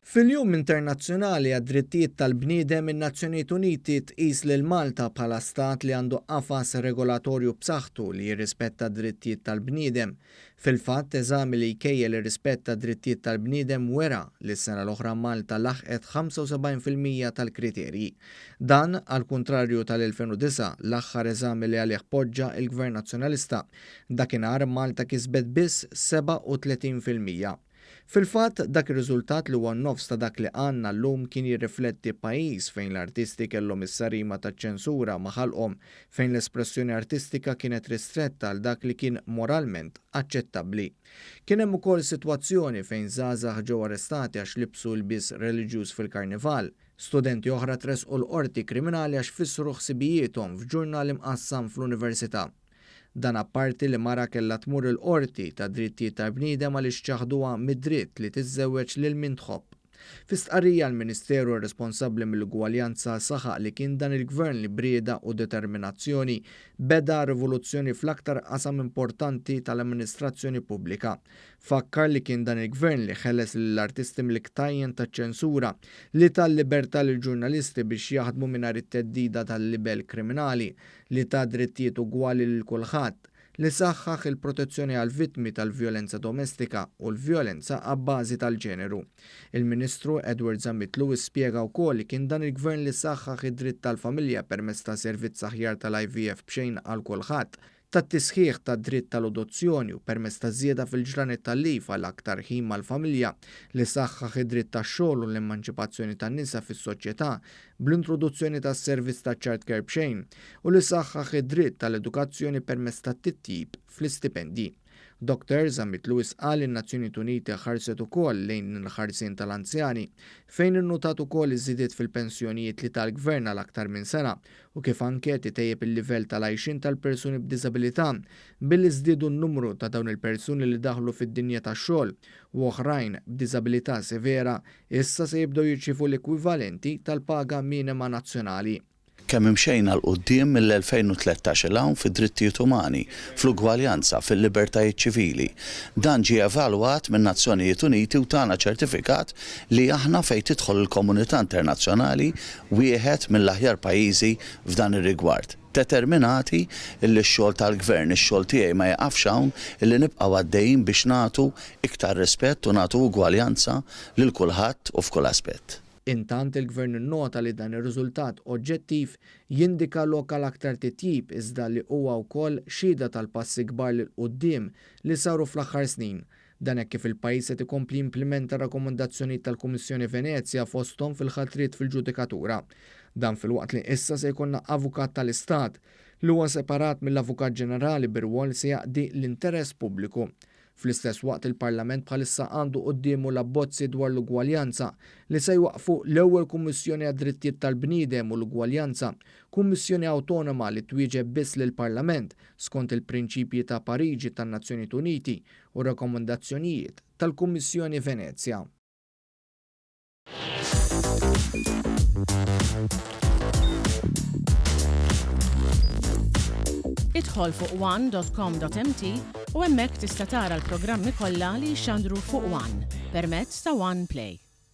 Fil-Jum Internazzjonali għad-Drittijiet tal-Bniedem in-Nazzjonijiet Uniti tqis lil Malta bħala stat li għandu qafas regolatorju b'saħħtu li jirrispetta d-drittijiet tal-bniedem. Fil-fatt eżami li jkejjel ir-rispett tad-drittijiet tal-bniedem wera li s-sena l-oħra Malta laħqet 75% tal-kriterji. Dan għal kontrarju tal-2009 l-aħħar eżami li għalih poġġa il-Gvern Nazzjonalista. Dakinhar Malta kisbet biss 37%. Fil-fatt dak ir-riżultat li huwa nofs ta' dak li għandna llum kien jirrifletti pajjiż fejn l-artisti kellhom is-sarima taċ-ċensura ma' ħalqhom fejn l-espressjoni artistika kienet ristretta għal dak li kien moralment aċċettabbli. Kien hemm ukoll sitwazzjoni fejn żgħażagħ ġew arrestati għax libsu l-bis reliġjuż fil-karnival. Studenti oħra tresqu l-qorti kriminali għax fissru ħsibijiethom f'ġurnal imqassam fl-università. Dan apparti li mara kellha tmur il-qorti ta' drittijiet tal-bniedem għaliex ċaħduha mid-dritt li tiżżewweġ lil min tħobb. Fi stqarrija l-Ministeru responsabbli mill-Ugwaljanza saħaq li kien dan il-Gvern li brieda u determinazzjoni beda rivoluzzjoni fl-aktar qasam importanti tal-amministrazzjoni pubblika. Fakkar li kien dan il-Gvern li ħeles lill-artisti mill-iktajjen taċ-ċensura li tal-libertà lill-ġurnalisti biex jaħdmu mingħajr it-teddida tal-libel kriminali li ta' drittijiet ugwali lil kulħadd li saħħaħ il-protezzjoni għal vittmi tal-vjolenza domestika u l-vjolenza għabbażi tal-ġeneru. Il-Ministru Edward Zammit Lewis spjega wkoll li kien dan il-Gvern li saħħaħ id-dritt tal-familja permezz ta' servizz aħjar tal-IVF b'xejn għal kulħadd, tat-tisħiħ tad-dritt tal-adozzjoni u permezz ta' żieda fil-ġranet tal-lif għal aktar ħin mal-familja li saħħaħ id-dritt tax-xogħol u l-emanċipazzjoni tan-nisa fis-soċjetà bl-introduzzjoni tas-servizz ta' child care b'xejn u li saħħaħ id-dritt tal-edukazzjoni permezz tat-titjib fl-istipendji. Dr. Zammit Lewis qal in-Nazzjonijiet Uniti ħarset ukoll lejn il-ħarsien tal-anzjani fejn innutat ukoll iż-żidiet fil-pensjonijiet li tal-Gvern għal aktar minn sena u kif anke titejjeb il-livell tal-għajxin tal-persuni b'diżabilità billi żdiedu n-numru ta' dawn il-persuni li daħlu fid-dinja tax-xogħol u oħrajn b'diżabilità severa issa se jibdew jirċievu l-ekwivalenti tal-paga minima nazzjonali. Kemm imxejna l-qudiem mill-2013 il-hawn fid-drittijiet umani, fl-ugwaljanza, fil-libertajiet ċivili. Dan ġie evalwat min-Nazzjonijiet Uniti u tagħna ċertifikat li aħna fejn tidħol il-komunità internazzjonali wieħed mill-aħjar pajjiżi f'dan ir-rigward. Determinati illi x-xogħol tal-Gvern, ix-xogħol tiegħi ma jaqafx hawn illi nibqgħu għaddejjin biex nagħtu iktar rispett u nagħtu ugwaljanza lil kulħadd u f'kull aspett. Intant il-Gvern innota li dan ir-riżultat oġġettiv jindika lokal aktar titjib iżda li huwa wkoll xhieda tal-passi kbar lil quddiem li saru fl-aħħar snin. Dan hekk kif il-pajjiż qed ikompli jimplementa rakkomandazzjonijiet tal-Kummissjoni Venezja fosthom fil-ħatriet fil-ġudikatura. Dan fil-waqt li issa se jkollna avukat tal-Istat li huwa separat mill-Avukat Ġenerali bir-rwol se jaqdi l-interess pubbliku. Fl-istess waqt il-Parlament bħalissa għandu qudiemu l-abbozzi dwar l-ugwaljanza li se jwaqfu l-ewwel Kummissjoni għad-Drittijiet tal-Bniedem u l-Ugwaljanza, kummissjoni awtonoma li twieġeb biss lill-Parlament skont il-prinċipji ta' Pariġi tan-Nazzjonijiet Uniti u rakkomandazzjonijiet tal-Kummissjoni Venezja. Idħol fuq one.com.mt u hemmhekk tista' tara l-programmi kollha li jxandru fuq One permezz ta' One Play.